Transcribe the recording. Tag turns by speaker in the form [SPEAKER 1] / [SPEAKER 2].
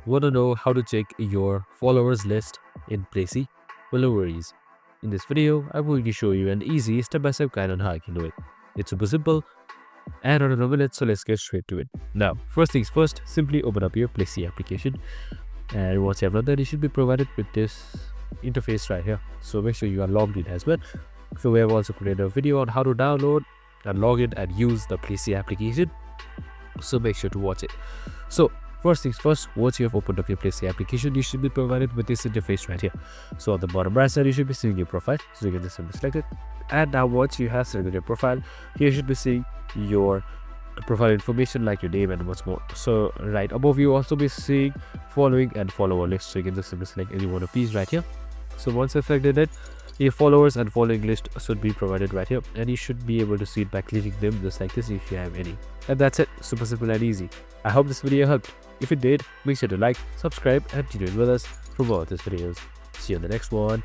[SPEAKER 1] Want to know how to check your followers list in Playsee? Well, no worries. In this video, I'm going to show you an easy step-by-step guide on how you can do it. It's super simple and under a minute, so let's get straight to it. Now, first things first, simply open up your Playsee application, and once you have done that, you should be provided with this interface right here. So make sure you are logged in as well. So we have also created a video on how to download and log in and use the Playsee application. So make sure to watch it. So first things first, once you have opened up your Playsee application, you should be provided with this interface right here. So on the bottom right side, you should be seeing your profile. So you can just simply select it. And now once you have selected your profile, here you should be seeing your profile information like your name and what's more. So right above you also be seeing following and follower list. So you can just simply select any one of these right here. So once you've selected it, your followers and following list should be provided right here, and you should be able to see it by clicking them just like this if you have any. And that's it, super simple and easy. I hope this video helped. If it did, make sure to like, subscribe and tune in with us for more of these videos. See you in the next one.